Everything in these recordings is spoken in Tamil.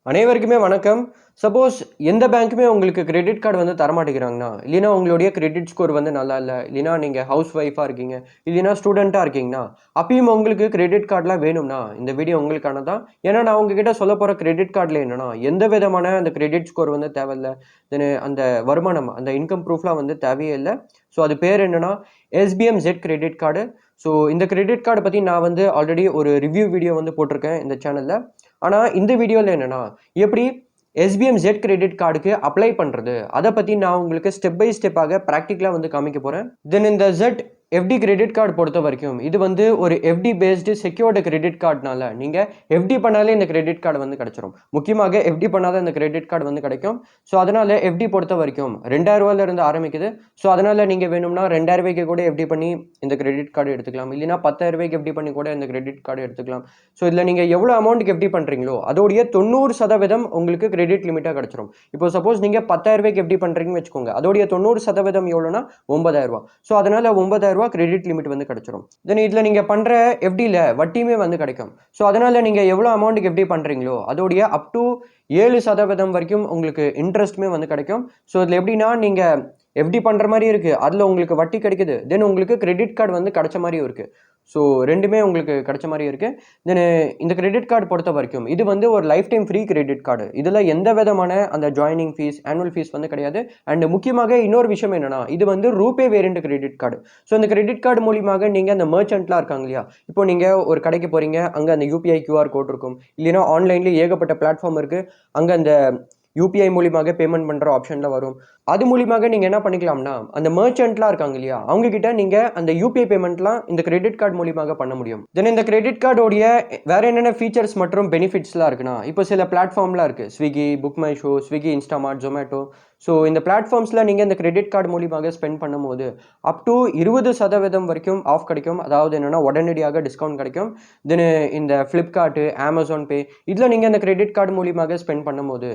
அனைவருக்குமே வணக்கம். சப்போஸ் எந்த பேங்க்குமே உங்களுக்கு கிரெடிட் கார்டு வந்து தரமாட்டேங்கிறாங்கன்னா, இல்லைனா உங்களுடைய கிரெடிட் ஸ்கோர் வந்து நல்லா இல்ல, இல்லைனா நீங்க ஹவுஸ் ஒய்ஃபா இருக்கீங்க, இல்லைனா ஸ்டூடெண்ட்டா இருக்கீங்கன்னா, அப்பயும் உங்களுக்கு கிரெடிட் கார்ட்லாம் வேணும்னா, இந்த வீடியோ உங்களுக்கானது தான். ஏன்னா நான் உங்ககிட்ட சொல்லப்போற கிரெடிட் கார்ட்ல என்னன்னா, எந்த விதமான அந்த கிரெடிட் ஸ்கோர் வந்து தேவையில்ல. தென் அந்த வருமானம், அந்த இன்கம் ப்ரூஃப்லாம் வந்து தேவையே இல்ல. ஸோ அது பேர் என்னன்னா, எஸ்பிஎம்-Z கிரெடிட் கார்டு. ஸோ இந்த கிரெடிட் கார்ட பத்தி நான் வந்து ஆல்ரெடி ஒரு ரிவ்யூ வீடியோ வந்து போட்டிருக்கேன் இந்த சேனல்ல. ஆனா இந்த வீடியோல என்னன்னா, எப்படி எஸ்பிஎம்-Z கிரெடிட் கார்டுக்கு அப்ளை பண்றது? அத பத்தி நான் உங்களுக்கு ஸ்டெப் பை ஸ்டெப்பாக பிராக்டிகலா வந்து காமிக்க போறேன். தென் இந்த Z எஃப்டி கிரெடிட் கார்டு பொறுத்தவரைக்கும், இது வந்து ஒரு எஃப்டி பேஸ்டு செக்யூர்டு கிரெடிட் கார்ட்னால, நீங்க எஃப்டி பண்ணாலே இந்த கிரெடிட் கார்டு வந்து கிடைச்சிரும். முக்கியமாக எஃப்டி பண்ணாத இந்த கிரெடிட் கார்டு வந்து கிடைக்கும். ஸோ அதனால எஃப்டி பொறுத்தவரைக்கும் ரூ. 2000 இருந்து ஆரம்பிக்குது. ஸோ அதனால நீங்க வேணும்னா ரூ. 2000க்கு கூட எஃப்டி பண்ணி இந்த கிரெடிட் கார்டு எடுத்துக்கலாம். இல்லைனா ரூ. 10,000க்கு எஃப்டி பண்ணி கூட இந்த கிரெடிட் கார்டு எடுத்துக்கலாம். ஸோ இதுல நீங்க எவ்வளவு அமௌண்ட்க்கு எஃப்டி பண்றீங்களோ, அதோடைய 90% உங்களுக்கு கிரெடிட் லிமிட்டா கிடைச்சிரும். இப்போ சப்போஸ் நீங்க ரூ. 10,000க்கு எஃப்டி பண்றீங்கன்னு வச்சுக்கோங்க. அதோடைய 90% எவ்வளோனா ரூ. 9,000. ஸோ அதனால ரூ. 9,000 கிரெடிட் லிமிட் வந்து கிடைச்சிரும். தென் இதுல நீங்க பண்ற எஃப்டில வட்டியுமே வந்து கிடைக்கும். ஸோ அதனால நீங்க எவ்வளவு அமௌண்ட்க்கு எஃப்டி பண்றீங்களோ, அதோடைய அப் டூ 7% வரைக்கும் உங்களுக்கு இன்ட்ரெஸ்ட்டுமே வந்து கிடைக்கும். ஸோ இதுல எப்படின்னா, நீங்க எஃப்டி பண்ற மாரி இருக்கு. அதுல உங்களுக்கு வட்டி கிடைக்குது. தென் உங்களுக்கு கிரெடிட் கார்டு வந்து கிடைச்ச மாரியும் இருக்கு. ஸோ 2மே உங்களுக்கு கிடைச்ச மாரி இருக்கு. தென் இந்த கிரெடிட் கார்டு பொறுத்தவரைக்கும், இது வந்து ஒரு life time free credit card. இதுல எந்த விதமான அந்த ஜாயினிங் ஃபீஸ், ஆனுவல் ஃபீஸ் வந்து கிடையாது. அண்ட் முக்கியமாக இன்னொரு விஷயம் என்னன்னா, இது வந்து RuPay variant credit card. So இந்த கிரெடிட் கார்டு மூலியமாக நீங்க அந்த மெர்ச்சன்ட்லாம் இருக்காங்க இல்லையா? இப்போ நீங்க ஒரு கடைக்கு போறீங்க. அங்க அந்த யுபிஐ கியூஆர் கோட் இருக்கும். இல்லைனா ஆன்லைன்ல ஏகப்பட்ட பிளாட்ஃபார்ம் இருக்கு. அங்க அந்த யுபிஐ மூலியமாக பேமெண்ட் பண்ற ஆப்ஷன்ல வரும். அது மூலியமாக நீங்க என்ன பண்ணிக்கலாம்னா, அந்த மெர்ச்சன்ட்லாம் இருக்காங்க இல்லையா? அவங்க கிட்ட நீங்க அந்த யுபிஐ பேமெண்ட்லாம் இந்த கிரெடிட் கார்டு மூலியமாக பண்ண முடியும். தென் இந்த கிரெடிட் கார்டோடைய வேற என்னென்ன ஃபீச்சர்ஸ் மற்றும் பெனிஃபிட்ஸ்லாம் இருக்குன்னா, இப்போ சில பிளாட்ஃபார்ம்லாம் இருக்கு. Swiggy, book my show, Swiggy Instamart, Zomato. So இந்த பிளாட்ஃபார்ம்ஸ்ல நீங்க இந்த கிரெடிட் கார்டு மூலியமாக ஸ்பெண்ட் பண்ணும்போது, அப் டூ 20% வரைக்கும் ஆஃப் கிடைக்கும். அதாவது என்னன்னா, உடனடியாக டிஸ்கவுண்ட் கிடைக்கும். தென் இந்த Flipkart, Amazon Pay இதுல நீங்க இந்த கிரெடிட் கார்டு மூலியமாக ஸ்பெண்ட் பண்ணும்போது,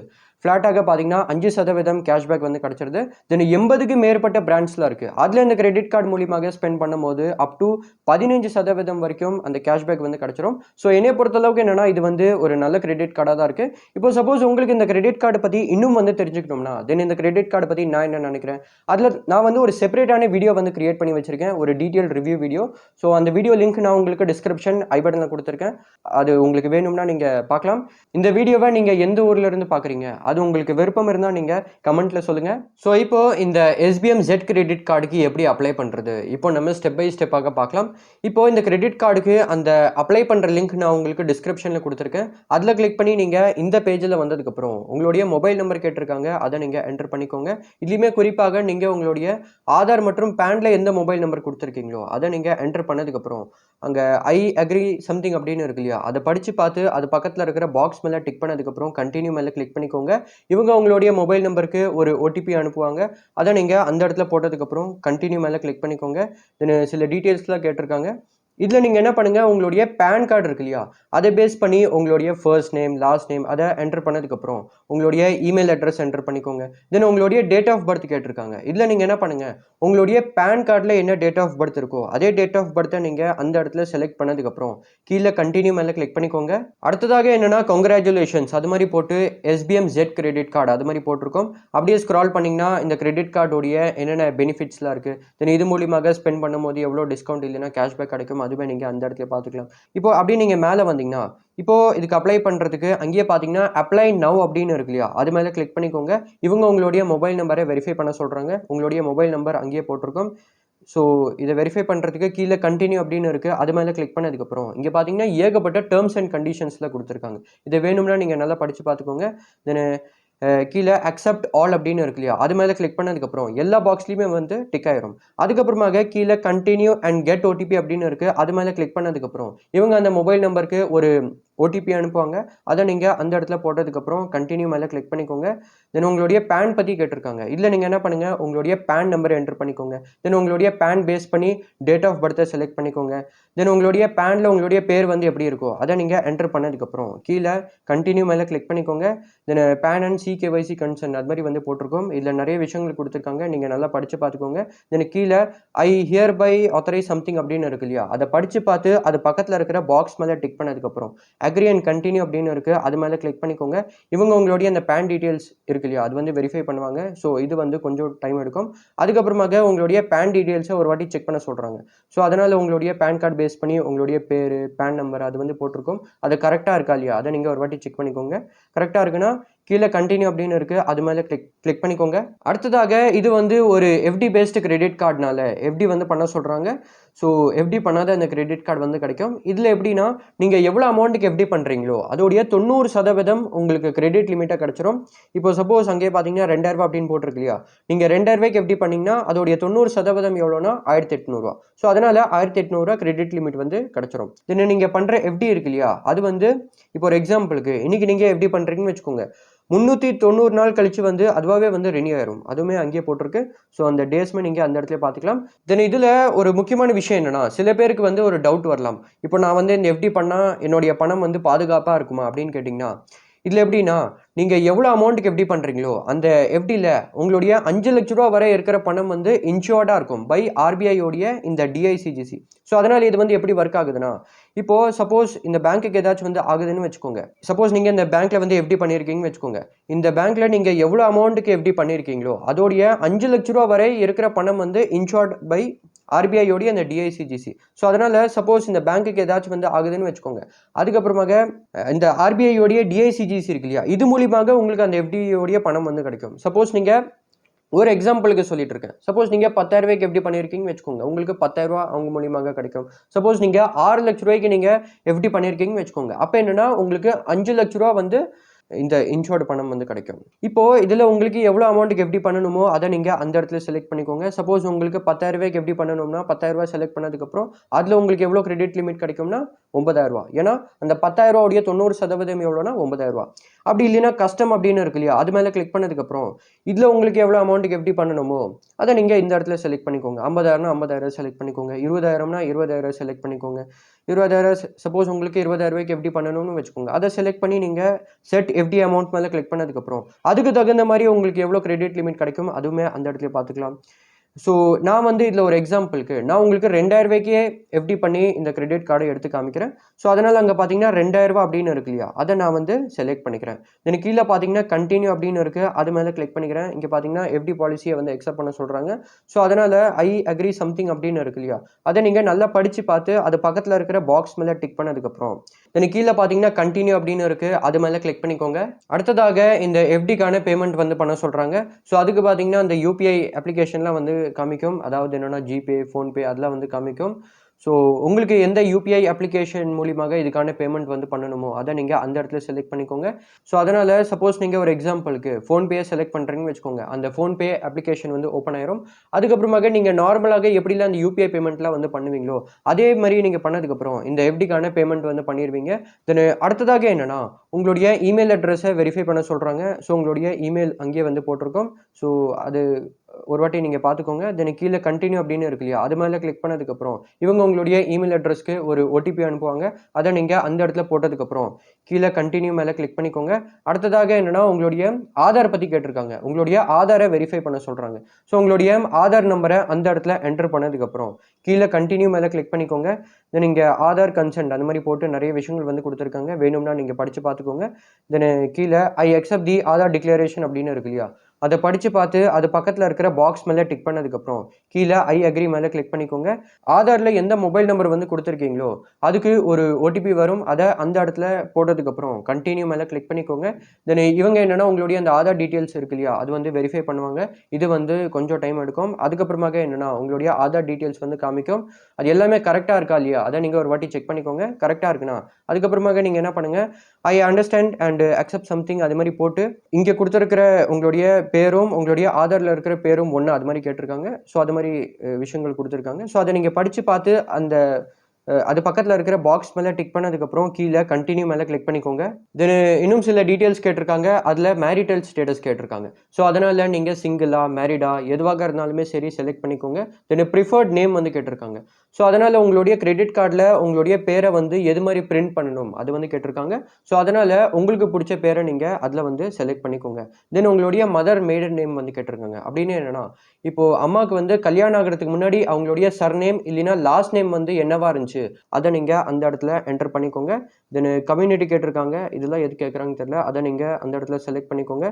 ஃபிளாட்டாக பார்த்தீங்கன்னா 5% கேஷ்பேக் வந்து கிடைச்சிருது. தென் 80க்கு மேற்பட்ட பிராண்ட்ஸ்லாம் இருக்கு. அதுல இந்த கிரெடிட் கார்டு மூலியமாக ஸ்பெண்ட் பண்ணும்போது அப் டூ 15% வரைக்கும் அந்த கேஷ்பேக் வந்து கிடைச்சிரும். ஸோ என்னைய பொறுத்தளவுக்கு என்னன்னா, இது வந்து ஒரு நல்ல கிரெடிட் கார்டா தான் இருக்கு. இப்போ சப்போஸ் உங்களுக்கு இந்த கிரெடிட் கார்டு பத்தி இன்னும் வந்து தெரிஞ்சுக்கணும்னா, தென் இந்த கிரெடிட் கார்டு பத்தி நான் என்ன நினைக்கிறேன், அதுல நான் வந்து ஒரு செப்பரேட்டான வீடியோ வந்து கிரியேட் பண்ணி வச்சிருக்கேன். ஒரு டீட்டெயில் ரிவ்யூ வீடியோ. ஸோ அந்த வீடியோ லிங்க் நான் உங்களுக்கு டிஸ்கிரிப்ஷன், ஐ பட்டன்ல குடுத்திருக்கேன். அது உங்களுக்கு வேணும்னா நீங்க பார்க்கலாம். இந்த வீடியோவ நீங்க எந்த ஊர்ல இருந்து பார்க்குறீங்க? அது உங்களுக்கு விருப்பம் இருந்தா நீங்க கமெண்ட்ல சொல்லுங்க. ஸோ இப்போ இந்த எஸ்பிஎம்-Z கிரெடிட் கார்டுக்கு எப்படி அப்ளை பண்றது? இப்போ நம்ம ஸ்டெப் பை ஸ்டெப்பாக பார்க்கலாம். இப்போ இந்த கிரெடிட் கார்டுக்கு அந்த அப்ளை பண்ற லிங்க் நான் உங்களுக்கு டிஸ்கிரிப்ஷன்ல குடுத்திருக்கேன். அதுல கிளிக் பண்ணி நீங்க இந்த பேஜ்ல வந்ததுக்கப்புறம், உங்களுடைய மொபைல் நம்பர் கேட்டிருக்காங்க. அத நீங்க என்டர் பண்ணிக்கோங்க. இதுலயுமே குறிப்பாக நீங்க உங்களுடைய ஆதார் மற்றும் பான்ல எந்த மொபைல் நம்பர் குடுத்திருக்கீங்களோ, அத நீங்க என்டர் பண்ணதுக்கப்புறம், அங்க ஐ அக்ரி சம்திங் அப்படின்னு இருக்கு இல்லையா? அத படிச்சு பார்த்து, அது பக்கத்துல இருக்கிற பாக்ஸ் மேல டிக் பண்ணதுக்கப்புறம், கன்டின்யூ மேல கிளிக் பண்ணிக்கோங்க. இவங்க உங்களுடைய மொபைல் நம்பருக்கு ஒரு ஓடிபி அனுப்புவாங்க. அத நீங்க அந்த இடத்துல போட்டதுக்கப்புறம், கன்டின்யூ மேல கிளிக் பண்ணிக்கோங்க. தென் சில டீட்டெயில்ஸ்லாம் கேட்டிருக்காங்க. இதுல நீங்க என்ன பண்ணுங்க, உங்களுடைய பான் கார்டு இருக்கு இல்லையா? அத பேஸ் பண்ணி உங்களுடைய ஃபர்ஸ்ட் நேம், லாஸ்ட் நேம் அத என்டர் பண்ணதுக்கப்புறம், உங்களுடைய இமெயில் அட்ரஸ் என்டர் பண்ணிக்கோங்க. தென் உங்களுடைய டேட் ஆஃப் பர்த் கேட்டிருக்காங்க. இதுல நீங்க என்ன பண்ணுங்க, உங்களுடைய பான் கார்டுல என்ன டேட் ஆஃப் பர்த் இருக்கோ, அதே டேட் ஆஃப் பர்த்த நீங்க அந்த இடத்துல செலக்ட் பண்ணதுக்கப்புறம், கீழ கன்டின்யூ மேல கிளிக் பண்ணிக்கோங்க. அடுத்ததாக என்னன்னா, கங்ராச்சுலேஷன்ஸ் அது மாரி போட்டு எஸ்பிஎம்-Z கிரெடிட் கார்டு அது மாரி போட்டிருக்கும். அப்படியே ஸ்க்ரால் பண்ணீங்கன்னா, இந்த கிரெடிட் கார்டோடைய என்னென்ன பெனிஃபிட்ஸ்லாம் இருக்கு. தென் இது மூலியமாக ஸ்பெண்ட் பண்ணும்போது எவ்வளோ டிஸ்கவுண்ட் இல்லைனா கேஷ்பேக் கிடைக்கும். அதுவே நீங்க அந்த இடத்துல பார்த்துக்கலாம். இப்போ அப்படியே நீங்க மேல வந்தீங்கன்னா, இப்போ இதுக்கு அப்ளை பண்றதுக்கு அங்கேயே பார்த்தீங்கன்னா, அப்ளை நவ் அப்படின்னு இருக்கு இல்லையா? அது மேல கிளிக் பண்ணிக்கோங்க. இவங்க உங்களுடைய மொபைல் நம்பர வெரிஃபை பண்ண சொல்றாங்க. உங்களுடைய மொபைல் நம்பர் அங்கேயே போட்டிருக்கும். ஸோ இத வெரிஃபை பண்றதுக்கு கீழ கன்டின்யூ அப்படின்னு இருக்கு. அது மேல கிளிக் பண்ணதுக்கப்புறம், இங்க பார்த்தீங்கன்னா ஏகப்பட்ட டெர்ம்ஸ் அண்ட் கண்டிஷன்ஸ்லாம் குடுத்திருக்காங்க. இத வேணும்னா நீங்க நல்லா படிச்சு பார்த்துக்கோங்க. தென் கீழ அக்செப்ட் ஆல் அப்படின்னு இருக்கு இல்லையா? அது மேல கிளிக் பண்ணதுக்கப்புறம் எல்லா பாக்ஸ்லயுமே வந்து டிக் ஆயிரும். அதுக்கப்புறமாக கீழ கன்டின்யூ அண்ட் கெட் ஓடிபி அப்படின்னு இருக்கு. அது மேல கிளிக் பண்ணதுக்கப்புறம், இவங்க அந்த மொபைல் நம்பருக்கு ஒரு ஓடிபி அனுப்புவாங்க. அத நீங்க அந்த இடத்துல போட்டதுக்கப்புறம் கன்டின்யூ மேல கிளிக் பண்ணிக்கோங்க. தென் உங்களுடைய பான் பத்தி கேட்டிருக்காங்க. இதுல நீங்க என்ன பண்ணுங்க, உங்களுடைய பான் நம்பர் என்டர் பண்ணிக்கோங்க. தென் உங்களுடைய பான் பேஸ் பண்ணி டேட் ஆஃப் பர்த்த செலக்ட் பண்ணிக்கோங்க. தென் உங்களுடைய பான்ல உங்களுடைய பேர் வந்து எப்படி இருக்கோ, அத நீங்க என்டர் பண்ணதுக்கப்புறம், கீழ கன்டின்யூ மேல கிளிக் பண்ணிக்கோங்க. தென் பான் அண்ட் சிகேஒய்சி கன்சர்ன் அது மாரி வந்து போட்டிருக்கும். இதுல நெறைய விஷயங்கள் குடுத்திருக்காங்க. நீங்க நல்லா படிச்சு பார்த்துக்கோங்க. தென் கீழ ஐ ஹியர் பை ஆத்தரைஸ் சம்திங் அப்படின்னு இருக்கு இல்லையா? அத படிச்சு பார்த்து, அது பக்கத்துல இருக்கிற பாக்ஸ் மேல டிக் பண்ணதுக்கப்புறம், அக்ரி அண்ட் கண்டினியூ அப்படின்னு இருக்குது, அது மேலே கிளிக் பண்ணிக்கோங்க. இவங்க உங்களுடைய அந்த பேன் டீட்டெயில்ஸ் இருக்கு இல்லையா, அது வந்து வெரிஃபை பண்ணுவாங்க. ஸோ இது வந்து கொஞ்சம் டைம் எடுக்கும். அதுக்கப்புறமாக உங்களுடைய பேன் டீட்டெயில்ஸை ஒரு வாட்டி செக் பண்ண சொல்கிறாங்க. ஸோ அதனால் உங்களுடைய பேன் கார்டு பேஸ் பண்ணி உங்களுடைய பேர், பேன் நம்பர் அது வந்து போட்டிருக்கும். அது கரெக்டாக இருக்கா இல்லையா, அதை நீங்கள் ஒரு வாட்டி செக் பண்ணிக்கோங்க. கரெக்டாக இருக்குன்னா கீழே கண்டினியூ அப்படின்னு இருக்குது, அது மேலே கிளிக் பண்ணிக்கோங்க. அடுத்ததாக இது வந்து ஒரு எஃப்டி பேஸ்டு கிரெடிட் கார்டுனால எஃப்டி வந்து பண்ண சொல்கிறாங்க. ஸோ எஃப்டி பண்ணாத அந்த கிரெடிட் கார்டு வந்து கிடைக்கும். இதில் எப்படின்னா, நீங்கள் எவ்வளோ அமௌண்ட்டுக்கு எஃப்டி பண்ணுறீங்களோ அதோடைய 90% உங்களுக்கு கிரெடிட் லிமிட்டாக கிடச்சிரும். இப்போ சப்போஸ் அங்கே பார்த்தீங்கன்னா 2000 அப்படின்னு போட்டிருக்கு இல்லையா, நீங்கள் 2000 எஃப்டி பண்ணிங்கன்னா அதோடைய 90% எவ்வளோனா 1800. ஸோ அதனால் 1800 கிரெடிட் லிமிட் வந்து கிடச்சிரும். தென் நீங்கள் பண்ணுற எஃப்டி இருக்கு இல்லையா, அது வந்து இப்போ ஒரு எக்ஸாம்பிளுக்கு இன்றைக்கி நீங்கள் எஃப்டி பண்ணுறீங்கன்னு வச்சுக்கோங்க, 390 நாள் கழிச்சு வந்து அதுவாகவே வந்து ரெனியூ ஆயிரும். அதுவுமே அங்கேயே போட்டிருக்கு. ஸோ அந்த டேஸ்மே நீங்கள் அந்த இடத்துல பார்த்துக்கலாம். தென் இதில் ஒரு முக்கியமான விஷயம் என்னன்னா, சில பேருக்கு வந்து ஒரு டவுட் வரலாம். இப்போ நான் வந்து இந்த எஃப்டி பண்ணால் என்னுடைய பணம் வந்து பாதுகாப்பாக இருக்குமா அப்படின்னு கேட்டிங்கன்னா, இதில் எப்படின்னா, நீங்கள் எவ்வளோ அமௌண்ட்டுக்கு எஃப்டி பண்ணுறீங்களோ அந்த எஃப்டியில் உங்களுடைய 5 லட்ச ரூபா வரை இருக்கிற பணம் வந்து இன்ஷூர்டாக இருக்கும் பை ஆர்பிஐயோடைய இந்த டிஐசிஜிசி. ஸோ அதனால் இது வந்து எப்படி ஒர்க் ஆகுதுன்னா, இப்போது சப்போஸ் இந்த பேங்க்குக்கு ஏதாச்சும் வந்து ஆகுதுன்னு வச்சுக்கோங்க. சப்போஸ் நீங்கள் இந்த பேங்க்கில் வந்து எஃப்டி பண்ணியிருக்கீங்கன்னு வச்சுக்கோங்க. இந்த பேங்க்கில் நீங்கள் எவ்வளோ அமௌண்ட்டுக்கு எஃப்டி பண்ணியிருக்கீங்களோ அதோடைய 5 லட்ச ரூபா வரை இருக்கிற பணம் வந்து இன்ஷூர்ட் பை ஆர்பிஐயோடைய அந்த டிஐசிஜிசி. ஸோ அதனால் சப்போஸ் இந்த பேங்க்குக்கு ஏதாச்சும் வந்து ஆகுதுன்னு வச்சுக்கோங்க. அதுக்கப்புறமாக இந்த ஆர்பிஐயோடைய டிஐசிஜிசி இருக்கு இல்லையா, இது மூலியமாக உங்களுக்கு அந்த எஃப்டியோடைய பணம் வந்து கிடைக்கும். சப்போஸ் நீங்கள் ஒரு எக்ஸாம்பிளுக்கு சொல்லிட்டு இருக்கேன். சப்போஸ் நீங்கள் 10,000 எஃப்டி பண்ணியிருக்கீங்கன்னு வச்சுக்கோங்க, உங்களுக்கு 10,000 அவங்க மூலியமாக கிடைக்கும். சப்போஸ் நீங்கள் 6 லட்ச ரூபாய்க்கு நீங்கள் எஃப்டி பண்ணியிருக்கீங்கன்னு வச்சுக்கோங்க, அப்போ என்னன்னா உங்களுக்கு 5 லட்ச ரூபா வந்து இந்த இன்ஷூர்டு பணம் வந்து கிடைக்கும். இப்போ இதில் உங்களுக்கு எவ்வளோ அமௌண்ட்டுக்கு எஃப்டி பண்ணணுமோ அதை நீங்கள் அந்த இடத்துல செலக்ட் பண்ணிக்கோங்க. சப்போஸ் உங்களுக்கு 10,000 எஃப்டி பண்ணணும்னா 10,000 செலக்ட் பண்ணதுக்கப்புறம் அதில் உங்களுக்கு எவ்வளோ கிரெடிட் லிமிட் கிடைக்கும்னா 9,000. ஏன்னா அந்த 10,000 90% எவ்வளோனா 9,000. அப்படி இல்லைன்னா கஸ்டம் அப்படின்னு இருக்கு இல்லையா, அது மேலே கிளிக் பண்ணதுக்கப்புறம் இதில் உங்களுக்கு எவ்வளோ அமௌண்ட்டுக்கு எஃப்டி பண்ணணுமோ அதை நீங்கள் இந்த இடத்துல செலக்ட் பண்ணிக்கோங்க. 50,000னா 50,000 செலக்ட் பண்ணிக்கோங்க. 20,000னா 20,000 செலக்ட் பண்ணிக்கோங்க. 20,000 சப்போஸ் உங்களுக்கு 20,000 எஃப்டி பண்ணணும்னு வச்சுக்கோங்க, அதை செலக்ட் பண்ணி நீங்கள் செட் எஃப்டி அமௌண்ட் மேலே கிளிக் பண்ணதுக்கப்புறம் அதுக்கு தகுந்த மாதிரி உங்களுக்கு எவ்வளோ கிரெடிட் லிமிட் கிடைக்கும் அதுவுமே அந்த இடத்துல பார்த்துக்கலாம். ஸோ நான் வந்து இதில் ஒரு எக்ஸாம்பிளுக்கு நான் உங்களுக்கு 2,000 எஃப்டி பண்ணி இந்த கிரெடிட் கார்டை எடுத்து காமிக்கிறேன். ஸோ அதனால் அங்கே பார்த்தீங்கன்னா 2,000 அப்படின்னு இருக்கு இல்லையா, அதை நான் வந்து செலக்ட் பண்ணிக்கிறேன். எனக்கு கீழே பார்த்தீங்கன்னா கண்டினியூ அப்படின்னு இருக்குது, அது மேலே கிளிக் பண்ணிக்கிறேன். இங்கே பார்த்தீங்கன்னா எஃப்டி பாலிசியை வந்து எக்ஸப்ட் பண்ண சொல்கிறாங்க. ஸோ அதனால் ஐ அக்ரி சம்திங் அப்படின்னு இருக்கு இல்லையா, அதை நீங்கள் நல்லா படித்து பார்த்து அது பக்கத்தில் இருக்கிற பாக்ஸ் மேலே டிக் பண்ணதுக்கப்புறம் எனக்கு கீழே பார்த்தீங்கன்னா கண்டினியூ அப்படின்னு இருக்குது, அது மேலே கிளிக் பண்ணிக்கோங்க. அடுத்ததாக இந்த எஃப்டிக்கான பேமெண்ட் வந்து பண்ண சொல்கிறாங்க. ஸோ அதுக்கு பார்த்தீங்கன்னா அந்த யூபிஐ அப்ளிகேஷன்லாம் வந்து காமிக்கும். அதாவது என்னென்னா ஜிபே, ஃபோன்பே அதெல்லாம் வந்து காமிக்கும். ஸோ உங்களுக்கு எந்த யூபிஐ அப்ளிகேஷன் மூலியமாக இதுக்கான பேமெண்ட் வந்து பண்ணணுமோ அதை நீங்கள் அந்த இடத்துல செலக்ட் பண்ணிக்கோங்க. ஸோ அதனால் சப்போஸ் நீங்கள் ஒரு எக்ஸாம்பிளுக்கு ஃபோன்பேயை செலக்ட் பண்ணுறீங்கன்னு வச்சுக்கோங்க, அந்த ஃபோன்பே அப்ளிகேஷன் வந்து ஓப்பன் ஆயிரும். அதுக்கப்புறமாக நீங்கள் நார்மலாக எப்படிலாம் அந்த யூபிஐ பேமெண்ட்லாம் வந்து பண்ணுவீங்களோ அதே மாதிரி நீங்கள் பண்ணதுக்கப்புறம் இந்த எஃப்டிக்கான பேமெண்ட் வந்து பண்ணிடுவீங்க. தென் அடுத்ததாக என்னென்னா உங்களுடைய இமெயில் அட்ரஸை வெரிஃபை பண்ண சொல்கிறாங்க. ஸோ உங்களுடைய இமெயில் அங்கேயே வந்து போட்டிருக்கோம். ஸோ அது ஒரு வாட்டி நீங்கள் பார்த்துக்கோங்க. தென் கீழே கண்டினியூ அப்படின்னு இருக்கு இல்லையா, அது மேலே கிளிக் பண்ணதுக்கப்புறம் இவங்க உங்களுடைய இமெயில் அட்ரஸ்க்கு ஒரு ஓடிபி அனுப்புவாங்க. அதை நீங்கள் அந்த இடத்துல போட்டதுக்கப்புறம் கீழே கண்டினியூ மேலே கிளிக் பண்ணிக்கோங்க. அடுத்ததாக என்னென்னா உங்களுடைய ஆதார் பற்றி கேட்டிருக்காங்க. உங்களுடைய ஆதாரை வெரிஃபை பண்ண சொல்கிறாங்க. ஸோ உங்களுடைய ஆதார் நம்பரை அந்த இடத்துல என்டர் பண்ணதுக்கப்புறம் கீழே கண்டினியூ மேலே கிளிக் பண்ணிக்கோங்க. தென் இங்கே ஆதார் கன்சென்ட் அந்த மாதிரி போட்டு நிறைய விஷயங்கள் வந்து கொடுத்துருக்காங்க. வேணும்னா நீங்கள் படித்து பார்த்துக்கோங்க. தென் கீழே I accept the Aadhaar declaration அப்படின்னு இருக்கு இல்லையா, அதை படித்து பார்த்து அது பக்கத்தில் இருக்கிற பாக்ஸ் மேலே டிக் பண்ணதுக்கப்புறம் கீழே ஐ அக்ரி மேலே கிளிக் பண்ணிக்கோங்க. ஆதாரில் எந்த மொபைல் நம்பர் வந்து கொடுத்துருக்கீங்களோ அதுக்கு ஒரு ஓடிபி வரும். அதை அந்த இடத்துல போட்டதுக்கப்புறம் கண்டினியூ மேலே கிளிக் பண்ணிக்கோங்க. தென் இவங்க என்னென்னா உங்களுடைய அந்த ஆதார் டீட்டெயில்ஸ் இருக்கு இல்லையா, அது வந்து வெரிஃபை பண்ணுவாங்க. இது வந்து கொஞ்சம் டைம் எடுக்கும். அதுக்கப்புறமாக என்னென்னா உங்களுடைய ஆதார் டீட்டெயில்ஸ் வந்து காமிக்கும். அது எல்லாமே கரெக்டாக இருக்கா இல்லையா, அதை நீங்கள் ஒரு வாட்டி செக் பண்ணிக்கோங்க. கரெக்டாக இருக்குன்னா அதுக்கப்புறமாக நீங்கள் என்ன பண்ணுங்கள், I understand and accept something அது மாதிரி போட்டு இங்கே கொடுத்துருக்கிற உங்களுடைய பேரும் உங்களுடைய ஆதாரில் இருக்கிற பேரும் ஒன்று அது மாதிரி கேட்டிருக்காங்க. ஸோ அது மாதிரி விஷயங்கள் கொடுத்துருக்காங்க. ஸோ அதை நீங்கள் படித்து பார்த்து அந்த அது பக்கத்தில் இருக்கிற பாக்ஸ் மேலே டிக் பண்ணதுக்கப்புறம் கீழே கண்டினியூ மேலே கிளிக் பண்ணிக்கோங்க. தென் இன்னும் சில டீட்டெயில்ஸ் கேட்டிருக்காங்க. அதில் மேரிட்டல் ஸ்டேட்டஸ் கேட்டிருக்காங்க. ஸோ அதனால் நீங்கள் சிங்கிளா மேரிடா எதுவாக இருந்தாலுமே சரி செலக்ட் பண்ணிக்கோங்க. தென் ப்ரிஃபர்ட் நேம் வந்து கேட்டிருக்காங்க. ஸோ அதனால் உங்களுடைய கிரெடிட் கார்டில் உங்களுடைய பேரை வந்து எது மாதிரி பிரிண்ட் பண்ணணும் அது வந்து கேட்டிருக்காங்க. ஸோ அதனால் உங்களுக்கு பிடிச்ச பேரை நீங்கள் அதில் வந்து செலக்ட் பண்ணிக்கோங்க. தென் உங்களுடைய மதர் மேடன் நேம் வந்து கேட்டிருக்காங்க. அப்படின்னு என்னென்னா இப்போது அம்மாவுக்கு வந்து கல்யாணம் ஆகிறதுக்கு முன்னாடி அவங்களுடைய சர்நேம் இல்லைன்னா லாஸ்ட் நேம் வந்து என்னவா இருந்துச்சு இருந்துச்சு அதை நீங்கள் அந்த இடத்துல என்டர் பண்ணிக்கோங்க. தென் கம்யூனிட்டி கேட்டிருக்காங்க, இதெல்லாம் எது கேட்குறாங்கன்னு தெரியல, அதை நீங்கள் அந்த இடத்துல செலக்ட் பண்ணிக்கோங்க.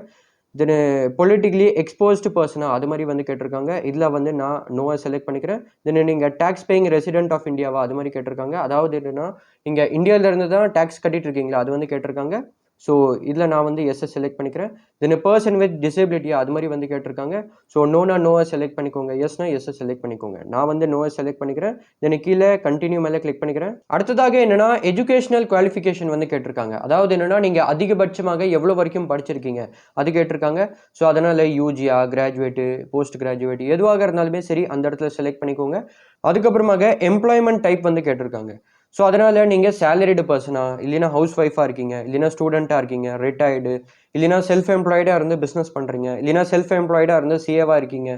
தென் பொலிட்டிக்கலி எக்ஸ்போஸ்டு பர்சனா அது மாதிரி வந்து கேட்டிருக்காங்க, இதில் வந்து நான் நோவை செலக்ட் பண்ணிக்கிறேன். தென் நீங்கள் டேக்ஸ் பேயிங் ரெசிடென்ட் ஆஃப் இந்தியாவா அது மாதிரி கேட்டிருக்காங்க, அதாவது என்னன்னா நீங்கள் இந்தியாவிலேருந்து தான் டேக்ஸ் கட்டிட்டு இருக்கீங்களா அது வந்து கேட்டிருக்காங்க. ஸோ இதில் நான் வந்து எஸ்ஸை செலக்ட் பண்ணிக்கிறேன். தென் பர்சன் வித் டிசபிலிட்டியா அது மாதிரி வந்து கேட்டிருக்காங்க. ஸோ நோனா நோவை செலக்ட் பண்ணிக்கோங்க, எஸ்னா எஸ்ஸை செலக்ட் பண்ணிக்கோங்க. நான் வந்து நோவை செலக்ட் பண்ணிக்கிறேன். தென் கீழே கண்டினியூ மேலே கிளிக் பண்ணிக்கிறேன். அடுத்ததாக என்னன்னா எஜுகேஷனல் குவாலிஃபிகேஷன் வந்து கேட்டிருக்காங்க, அதாவது என்னன்னா நீங்கள் அதிகபட்சமாக எவ்வளோ வரைக்கும் படிச்சிருக்கீங்க அது கேட்டிருக்காங்க. ஸோ அதனால் யூஜியா, கிராஜுவேட்டு, போஸ்ட் கிராஜுவேட் எதுவாக இருந்தாலுமே சரி அந்த இடத்துல செலக்ட் பண்ணிக்கோங்க. அதுக்கப்புறமாக எம்ப்ளாய்மெண்ட் டைப் வந்து கேட்டிருக்காங்க. ஸோ அதனால் நீங்கள் சேலரிடு பர்சனா, இல்லைனா ஹவுஸ் ஒய்ஃபாக இருக்கீங்க, இல்லைனா ஸ்டூடெண்ட்டாக இருக்கீங்க, ரிட்டையர்டு, இல்லைனா செல்ஃப் எம்ப்ளாய்டாக இருந்து பிஸ்னஸ் பண்ணுறீங்க, இல்லைனா செல்ஃப் எம்ப்ளாய்டாக இருந்து சிஏவாக இருக்கீங்க,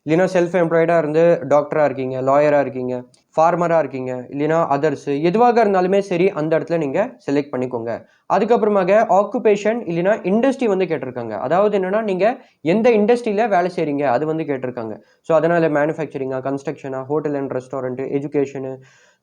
இல்லைனா செல்ஃப் எம்ப்ளாய்டாக இருந்து டாக்டராக இருக்கீங்க, லாயராக இருக்கீங்க, ஃபார்மராக இருக்கீங்க, இல்லைனா அதர்ஸு எதுவாக இருந்தாலுமே சரி அந்த இடத்துல நீங்கள் செலக்ட் பண்ணிக்கோங்க. அதுக்கப்புறமாக ஆக்குபேஷன் இல்லைனா இண்டஸ்ட்ரி வந்து கேட்டிருக்காங்க, அதாவது என்னென்னா நீங்கள் எந்த இண்டஸ்ட்ரியில் வேலை செய்கிறீங்க அது வந்து கேட்டிருக்காங்க. ஸோ அதனால் மேனுஃபேக்சரிங்கா, கன்ஸ்ட்ரக்ஷனா, ஹோட்டல் அண்ட் ரெஸ்டாரண்ட்டு, எஜுகேஷனு,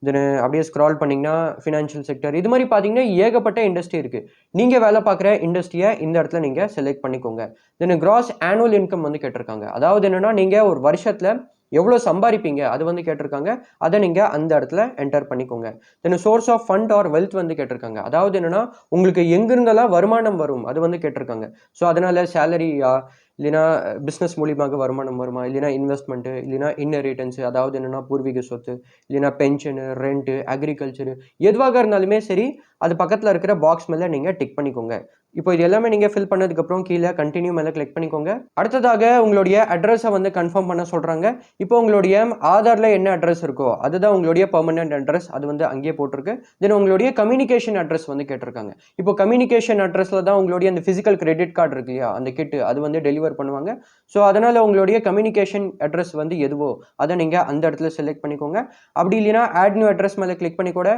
தென் அப்படியே ஸ்க்ரால் பண்ணிங்கன்னா ஃபினான்ஷியல் செக்டர் இது மாதிரி பார்த்தீங்கன்னா ஏகப்பட்ட இண்டஸ்ட்ரி இருக்குது. நீங்கள் வேலை பார்க்குற இண்டஸ்ட்ரியை இந்த இடத்துல நீங்கள் செலக்ட் பண்ணிக்கோங்க. தென் கிராஸ் ஆனுவல் இன்கம் வந்து கேட்டிருக்காங்க, அதாவது என்னென்னா நீங்கள் ஒரு வருஷத்தில் எவ்வளோ சம்பாதிப்பீங்க அது வந்து கேட்டிருக்காங்க, அதை நீங்கள் அந்த இடத்துல என்டர் பண்ணிக்கோங்க. Then source of fund or wealth வந்து கேட்டிருக்காங்க, அதாவது என்னென்னா உங்களுக்கு எங்கிருந்தெல்லாம் வருமானம் வரும் அது வந்து கேட்டிருக்காங்க. ஸோ அதனால் சேலரியா, இல்லைனா பிஸ்னஸ் மூலியமாக வருமானம் வருமா, இல்லைனா இன்வெஸ்ட்மெண்ட்டு, இல்லைனா இன்ஹெரிட்டன்ஸு அதாவது என்னென்னா பூர்வீக சொத்து, இல்லைனா பென்ஷனு, ரெண்ட்டு, அக்ரிகல்ச்சரு எதுவாக இருந்தாலுமே சரி அது பக்கத்தில் இருக்கிற பாக்ஸ் மேலே நீங்கள் டிக் பண்ணிக்கோங்க. இப்போ இது எல்லாமே நீங்கள் ஃபில் பண்ணதுக்கப்புறம் கீழே கண்டினியூ மேலே கிளிக் பண்ணிக்கோங்க. அடுத்ததாக உங்களுடைய அட்ரஸை வந்து கன்ஃபார்ம் பண்ண சொல்கிறாங்க. இப்போ உங்களுடைய ஆதாரில் என்ன அட்ரஸ் இருக்கோ அதுதான் உங்களுடைய பெர்மனன்ட் அட்ரஸ், அது வந்து அங்கேயே போட்டிருக்கு. தென் உங்களுடைய கம்யூனிகேஷன் அட்ரஸ் வந்து கேட்டிருக்காங்க. இப்போ கம்யூனிகேஷன் அட்ரஸில் தான் உங்களுடைய அந்த ஃபிசிக்கல் கிரெடிட் கார்டு இருக்கு இல்லையா, அந்த கிட்டு அது வந்து டெலிவர் பண்ணுவாங்க. ஸோ அதனால் உங்களுடைய கம்யூனிகேஷன் அட்ரஸ் வந்து எதுவோ அதை நீங்கள் அந்த இடத்துல செலக்ட் பண்ணிக்கோங்க. அப்படி இல்லைனா ஆட் நியூ அட்ரஸ் மேலே கிளிக் பண்ணி கூட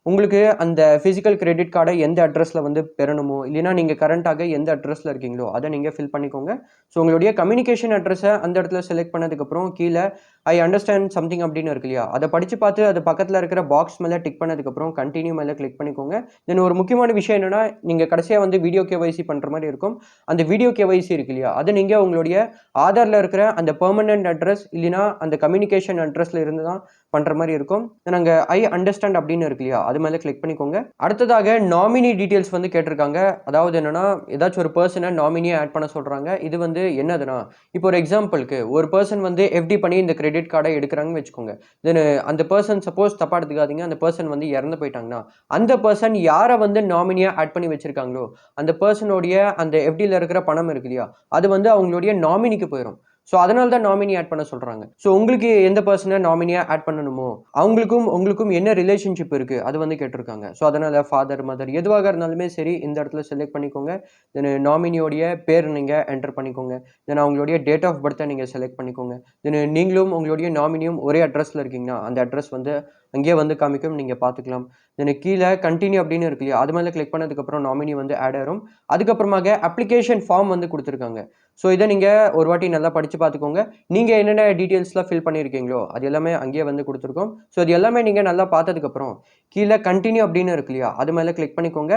உங்களுக்கு அந்த ஃபிசிக்கல் கிரெடிட் கார்டை எந்த அட்ரஸில் வந்து பெறணுமோ, இல்லைனா நீங்கள் கரண்ட்டாக எந்த அட்ரஸில் இருக்கீங்களோ அதை நீங்கள் ஃபில் பண்ணிக்கோங்க. ஸோ உங்களுடைய கம்யூனிகேஷன் அட்ரஸை அந்த இடத்துல செலக்ட் பண்ணதுக்கப்புறம் கீழே ஐ அண்டர்ஸ்டாண்ட் சம்திங் அப்படின்னு இருக்கு இல்லையா, அதை படித்து பார்த்து அது பக்கத்தில் இருக்கிற பாக்ஸ் மேலே டிக் பண்ணதுக்கப்புறம் கண்டினியூ மேலே கிளிக் பண்ணிக்கோங்க. தென் ஒரு முக்கியமான விஷயம் என்னென்னா நீங்கள் கடைசியாக வந்து வீடியோ கேஒய்சி பண்ணுற மாதிரி இருக்கும். அந்த வீடியோ கேஒய்சி இருக்கு இல்லையா, அதை நீங்கள் உங்களுடைய ஆதாரில் இருக்கிற அந்த பெர்மனன்ட் அட்ரஸ் இல்லைனா அந்த கம்யூனிகேஷன் அட்ரஸில் இருந்து தான் பண்ணுற மாதிரி இருக்கும். நாங்கள் ஐ அண்டர்ஸ்டாண்ட் அப்படின்னு இருக்கு இல்லையா, அது மேலே கிளிக் பண்ணிக்கோங்க. அடுத்ததாக நாமினி டீட்டெயில்ஸ் வந்து கேட்டிருக்காங்க, அதாவது என்னன்னா ஏதாச்சும் ஒரு பர்சனை நாமினியை ஆட் பண்ண சொல்கிறாங்க. இது வந்து என்னதுன்னா இப்போ ஒரு எக்ஸாம்பிளுக்கு ஒரு பர்சன் வந்து எஃப்டி பண்ணி இந்த கிரெடிட் கார்டை எடுக்கிறாங்கன்னு வச்சுக்கோங்க. தென் அந்த பர்சன் சப்போஸ் தப்பா எடுத்துக்காதீங்க, அந்த பர்சன் வந்து இறந்து போயிட்டாங்கன்னா அந்த பர்சன் யாரை வந்து நாமினியாக ஆட் பண்ணி வச்சிருக்காங்களோ அந்த பர்சனுடைய அந்த எஃப்டியில் இருக்கிற பணம் இருக்கு இல்லையா, அது வந்து அவங்களுடைய நாமினிக்கு போயிடும். ஸோ அதனால தான் நாமினி ஆட் பண்ண சொல்கிறாங்க. ஸோ உங்களுக்கு எந்த பர்சனை நாமினியாக ஆட் பண்ணணுமோ உங்களுக்கும் என்ன ரிலேஷன்ஷிப் இருக்குது அது வந்து கேட்டிருக்காங்க. ஸோ அதனால் ஃபாதர், மதர் எதுவாக இருந்தாலுமே சரி இந்த இடத்துல செலக்ட் பண்ணிக்கோங்க. தென் நாமினியோடைய பேர் நீங்கள் என்டர் பண்ணிக்கோங்க. தென் அவங்களுடைய டேட் ஆஃப் பர்த்தை நீங்கள் செலக்ட் பண்ணிக்கோங்க. தென் நீங்களும் உங்களுடைய நாமினியும் ஒரே அட்ரஸில் இருக்கீங்கன்னா அந்த அட்ரஸ் வந்து அங்கேயே வந்து காமிக்கும், நீங்கள் பார்த்துக்கலாம். தென் கீழே கண்டினியூ அப்படின்னு இருக்கு இல்லையா, அது மேலே கிளிக் பண்ணதுக்கப்புறம் நாமினி வந்து ஆட் ஆயிரும். அதுக்கப்புறமாக அப்ளிகேஷன் ஃபார்ம் வந்து கொடுத்துருக்காங்க. ஸோ இதை நீங்கள் ஒரு வாட்டி நல்லா படித்து பார்த்துக்கோங்க. நீங்கள் என்னென்ன டீட்டெயில்ஸ்லாம் ஃபில் பண்ணியிருக்கீங்களோ அது எல்லாமே அங்கேயே வந்து கொடுத்துருக்கோம். ஸோ இது எல்லாமே நீங்கள் நல்லா பார்த்ததுக்கப்புறம் கீழே கண்டினியூ அப்படின்னு இருக்கு இல்லையா, அது மேலே கிளிக் பண்ணிக்கோங்க.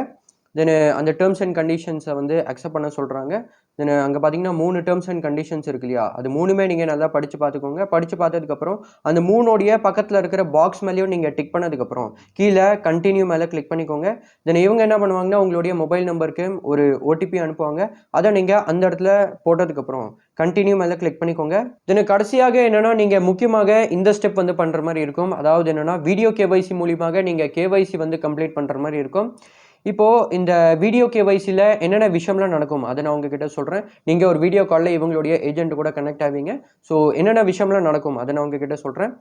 தென் அந்த டேர்ம்ஸ் அண்ட் கண்டிஷன்ஸை வந்து அக்செப்ட் பண்ண சொல்கிறாங்க. தென் அங்கே பார்த்தீங்கன்னா 3 டேர்ம்ஸ் அண்ட் கண்டிஷன்ஸ் இருக்கு இல்லையா, அது 3மே நீங்கள் நல்லா படித்து பார்த்துக்கோங்க. படித்து பார்த்ததுக்கப்புறம் அந்த 3ஓடைய பக்கத்தில் இருக்கிற பாக்ஸ் மேலேயும் நீங்கள் டிக் பண்ணதுக்கப்புறம் கீழே கண்டினியூ மேலே கிளிக் பண்ணிக்கோங்க. தென் இவங்க என்ன பண்ணுவாங்கன்னா உங்களுடைய மொபைல் நம்பருக்கு ஒரு ஓடிபி அனுப்புவாங்க. அதை நீங்கள் அந்த இடத்துல போட்டதுக்கப்புறம் கண்டினியூ மேலே கிளிக் பண்ணிக்கோங்க. தென் கடைசியாக என்னென்னா நீங்கள் முக்கியமாக இந்த ஸ்டெப் வந்து பண்ணுற மாதிரி இருக்கும், அதாவது என்னென்னா வீடியோ கேஒய்சி மூலியமாக நீங்கள் கேஒய்சி வந்து கம்ப்ளீட் பண்ணுற மாதிரி இருக்கும். இப்போது இந்த வீடியோ கேஒய்சியில் என்னென்ன விஷயம்லாம் நடக்கும் அதை நான் உங்ககிட்ட சொல்கிறேன். நீங்கள் ஒரு வீடியோ காலில் இவங்களுடைய ஏஜென்ட் கூட கனெக்ட் ஆவீங்க. ஸோ என்னென்ன விஷயம்லாம் நடக்கும் அதை நான் உங்ககிட்ட சொல்கிறேன்.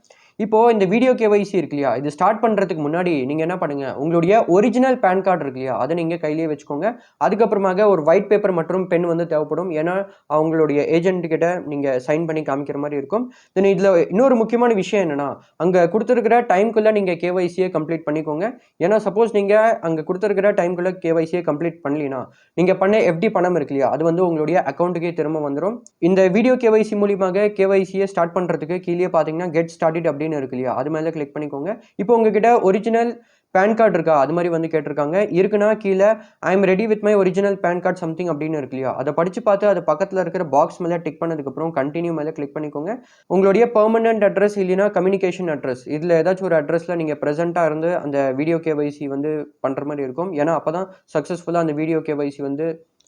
இப்போது இந்த வீடியோ கேஒய்சி இருக்கு இல்லையா, இது ஸ்டார்ட் பண்ணுறதுக்கு முன்னாடி நீங்கள் என்ன பண்ணுங்கள், உங்களுடைய ஒரிஜினல் பேன் கார்டு இருக்கு இல்லையா அதை நீங்கள் கையிலேயே வச்சுக்கோங்க. அதுக்கப்புறமாக ஒரு ஒயிட் பேப்பர் மற்றும் பென் வந்து தேவைப்படும், ஏன்னா அவங்களுடைய ஏஜென்ட் கிட்ட நீங்கள் சைன் பண்ணி காமிக்கிற மாதிரி இருக்கும். தென் இதில் இன்னொரு முக்கியமான விஷயம் என்னென்னா அங்கே கொடுத்துருக்கிற டைம்குள்ளே நீங்கள் கேஒய்சியை கம்ப்ளீட் பண்ணிக்கோங்க. ஏன்னா சப்போஸ் நீங்கள் அங்கே கொடுத்துருக்கிற டைம்குள்ளே கேஒய்சியை கம்ப்ளீட் பண்ணலினா நீங்கள் பண்ண எஃப்டி பணம் இருக்கு இல்லையா, அது வந்து உங்களுடைய அக்கௌண்ட்டுக்கே திரும்ப வந்துடும். இந்த வீடியோ கேஒய்சி மூலியமாக கேஒய்சியை ஸ்டார்ட் பண்ணுறதுக்கு கீழே பார்த்தீங்கன்னா கெட் ஸ்டார்டட் அப்படின்னு அப்படின்னு இருக்கு இல்லையா, அது மேலே கிளிக் பண்ணிக்கோங்க. இப்போ உங்ககிட்ட ஒரிஜினல் பேன் கார்டு இருக்கா, அது மாதிரி வந்து கேட்டிருக்காங்க. இருக்குன்னா கீழே I am ready with my original PAN card something அப்படின்னு இருக்கு இல்லையா, அதை படித்து பார்த்து அது பக்கத்தில் இருக்கிற பாக்ஸ் மேலே டிக் பண்ணதுக்கப்புறம் கண்டினியூ மேலே கிளிக் பண்ணிக்கோங்க. உங்களுடைய பெர்மனன்ட் அட்ரஸ் இல்லைனா கம்யூனிகேஷன் அட்ரஸ் இதில் ஏதாச்சும் ஒரு அட்ரஸில் நீங்கள் ப்ரெசென்ட்டாக இருந்து அந்த வீடியோ கேஒய்சி வந்து பண்ணுற மாதிரி இருக்கும். ஏன்னா அப்போ தான் சக்ஸஸ்ஃபுல்லாக அந்த வீடியோ கேஒய்சி வந்து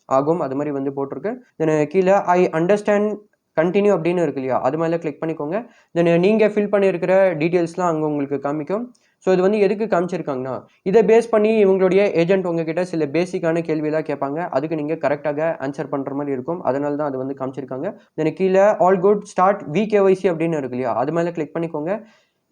ஆகும். அது மாதிரி வந்து போட்டிருக்கு. தென் கீழே ஐ அண்டர்ஸ்டாண்ட் கண்டினியூ அப்படின்னு இருக்கு இல்லையா, அது மேலே கிளிக் பண்ணிக்கோங்க. தென் நீங்கள் ஃபில் பண்ணியிருக்கிற டீட்டெயில்ஸ்லாம் அங்கே உங்களுக்கு காமிக்கும். ஸோ இது வந்து எதுக்கு காமிச்சிருக்காங்கன்னா, இதை பேஸ் பண்ணி இவங்களுடைய ஏஜென்ட் உங்ககிட்ட சில பேசிக்கான கேள்வியெல்லாம் கேட்பாங்க. அதுக்கு நீங்கள் கரெக்டாக ஆன்சர் பண்ணுற மாதிரி இருக்கும். அதனால தான் அது வந்து காமிச்சிருக்காங்க. தென் கீழே ஆல் குட் ஸ்டார்ட் விகேஒய்சி அப்படின்னு இருக்கு இல்லையா, அது மேலே கிளிக் பண்ணிக்கோங்க.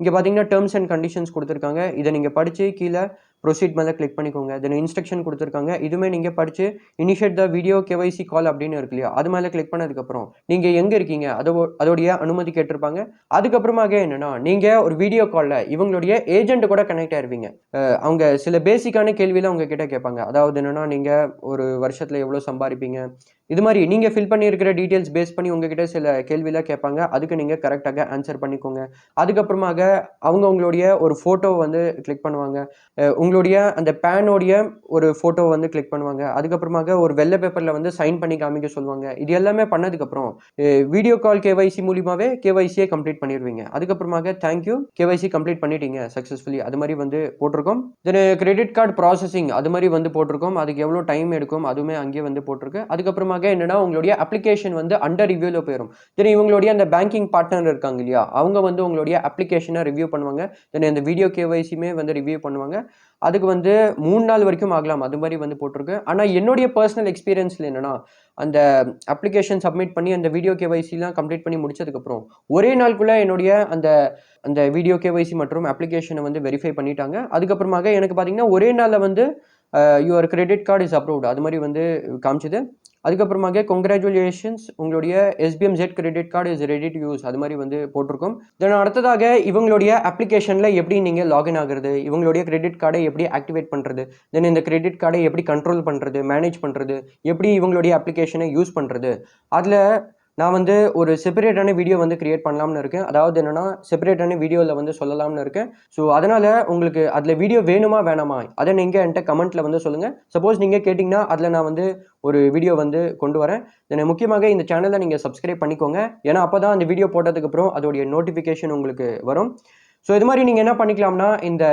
இங்கே பார்த்தீங்கன்னா டேர்ம்ஸ் அண்ட் கண்டிஷன்ஸ் கொடுத்துருக்காங்க. இதை நீங்கள் படித்து கீழே ப்ரொசீட் மேலே கிளிக் பண்ணிக்கோங்க. தென் இன்ஸ்ட்ரக்ஷன் கொடுத்துருக்காங்க. இதுவுமே நீங்கள் படித்து இனிஷியேட் த வீடியோ கேஒய்சி கால் அப்படின்னு இருக்கு இல்லையா, அது மேலே கிளிக் பண்ணதுக்கப்புறம் நீங்கள் எங்கே இருக்கீங்க அதோடைய அனுமதி கேட்டிருப்பாங்க. அதுக்கப்புறமாக என்னன்னா, நீங்கள் ஒரு வீடியோ காலில் இவங்களுடைய ஏஜென்ட் கூட கனெக்ட் ஆயிருவீங்க. அவங்க சில பேசிக்கான கேள்வியெல்லாம் உங்ககிட்ட கேட்பாங்க. அதாவது என்னன்னா, நீங்கள் ஒரு வருஷத்தில் எவ்வளோ சம்பாதிப்பீங்க, இது மாதிரி நீங்கள் ஃபில் பண்ணியிருக்கிற டீட்டெயில்ஸ் பேஸ் பண்ணி உங்ககிட்ட சில கேள்வியெல்லாம் கேட்பாங்க. அதுக்கு நீங்கள் கரெக்டாக ஆன்சர் பண்ணிக்கோங்க. அதுக்கப்புறமாக அவங்க உங்களுடைய ஒரு ஃபோட்டோ வந்து கிளிக் பண்ணுவாங்க. உங்களுடைய அந்த பேனோடைய ஒரு ஃபோட்டோ வந்து கிளிக் பண்ணுவாங்க. அதுக்கப்புறமாக ஒரு வெள்ளை பேப்பரில் வந்து சைன் பண்ணி காமிக்க சொல்லுவாங்க. இது எல்லாமே பண்ணதுக்கப்புறம் வீடியோ கால் கேஒய்சி மூலியமாகவே கேஒய்சியை கம்ப்ளீட் பண்ணிடுவீங்க. அதுக்கப்புறமாக தேங்க்யூ கேஒய்சி கம்ப்ளீட் பண்ணிட்டீங்க சக்ஸஸ்ஃபுல்லி, அது மாதிரி வந்து போட்டிருக்கோம். தென் கிரெடிட் கார்டு ப்ராசஸிங் அது மாதிரி வந்து போட்டிருக்கோம். அதுக்கு எவ்வளோ டைம் எடுக்கும் அதுவுமே அங்கேயே வந்து போட்டிருக்கு. அதுக்கப்புறமாக என்னன்னா, உங்களுடைய அப்ளிகேஷன் வந்து அண்டர் ரிவ்யூவில் போயிடும். தென் இவங்களுடைய அந்த பேங்கிங் பார்ட்னர் இருக்காங்க இல்லையா, அவங்க வந்து உங்களுடைய அப்ளிகேஷனை ரிவ்யூ பண்ணுவாங்க. தென் இந்த வீடியோ கேஒய்சியுமே வந்து ரிவ்யூ பண்ணுவாங்க. அதுக்கு வந்து 3 நாள் வரைக்கும் ஆகலாம். அது மாதிரி வந்து போட்டிருக்கு. ஆனால் என்னுடைய பர்சனல் எக்ஸ்பீரியன்ஸில் என்னன்னா, அந்த அப்ளிகேஷன் சப்மிட் பண்ணி அந்த வீடியோ கேஒய்சிலாம் கம்ப்ளீட் பண்ணி முடிச்சதுக்கப்புறம் ஒரே நாளுக்குள்ளே என்னுடைய அந்த அந்த வீடியோ கேஒய்சி மற்றும் அப்ளிகேஷனை வந்து வெரிஃபை பண்ணிட்டாங்க. அதுக்கப்புறமாக எனக்கு பார்த்தீங்கன்னா ஒரே நாளில் வந்து your credit card is approved அது மாதிரி வந்து காமிச்சுது. அதுக்கப்புறமாக கங்க்ராச்சுலேஷன்ஸ் உங்களுடைய SBM Z credit card is ready to use அது மாதிரி வந்து போட்டிருக்கும். தென் அடுத்ததாக இவங்களுடைய அப்ளிகேஷனில் எப்படி நீங்கள் லாகின் ஆகுறது, இவங்களுடைய கிரெடிட் கார்டை எப்படி ஆக்டிவேட் பண்ணுறது, தென் இந்த கிரெடிட் கார்டை எப்படி கண்ட்ரோல் பண்ணுறது, மேனேஜ் பண்ணுறது, எப்படி இவங்களுடைய அப்ளிகேஷனை யூஸ் பண்ணுறது, அதில் நான் வந்து ஒரு செப்பரேட்டான வீடியோ வந்து கிரியேட் பண்ணலாம்னு இருக்கேன். அதாவது என்னன்னா, செப்பரேட்டான வீடியோவில் வந்து சொல்லலாம்னு இருக்கேன். ஸோ அதனால் உங்களுக்கு அதில் வீடியோ வேணுமா வேணாமா அதை நீங்கள் என்கிட்ட கமெண்ட்டில் வந்து சொல்லுங்கள். சப்போஸ் நீங்கள் கேட்டிங்கன்னா அதில் நான் வந்து ஒரு வீடியோ வந்து கொண்டு வரேன். தென் முக்கியமாக இந்த சேனலை நீங்கள் சப்ஸ்கிரைப் பண்ணிக்கோங்க. ஏன்னா அப்போ தான் அந்த வீடியோ போட்டதுக்கப்புறம் அதோடைய நோட்டிஃபிகேஷன் உங்களுக்கு வரும். ஸோ இது மாதிரி நீங்கள் என்ன பண்ணிக்கலாம்னா, இந்த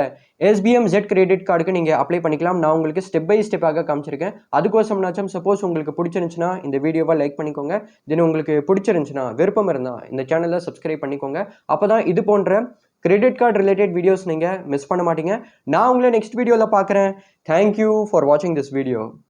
SBM Z கிரெடிட் கார்டுக்கு நீங்கள் அப்ளை பண்ணிக்கலாம். நான் உங்களுக்கு ஸ்டெப் பை ஸ்டெப்பாக காமிச்சிருக்கேன். அதுக்கோசம்னாச்சும் சப்போஸ் உங்களுக்கு பிடிச்சிருந்துச்சுன்னா இந்த வீடியோவை லைக் பண்ணிக்கோங்க. தென் உங்களுக்கு பிடிச்சிருந்துச்சுன்னா விருப்பம் இருந்தால் இந்த சேனலை சப்ஸ்கிரைப் பண்ணிக்கோங்க. அப்போ தான் இது போன்ற கிரெடிட் கார்டு ரிலேட்டட் வீடியோஸ் நீங்கள் மிஸ் பண்ண மாட்டீங்க. நான் உங்களை நெக்ஸ்ட் வீடியோவில் பார்க்குறேன். தேங்க்யூ ஃபார் வாட்சிங் திஸ் வீடியோ.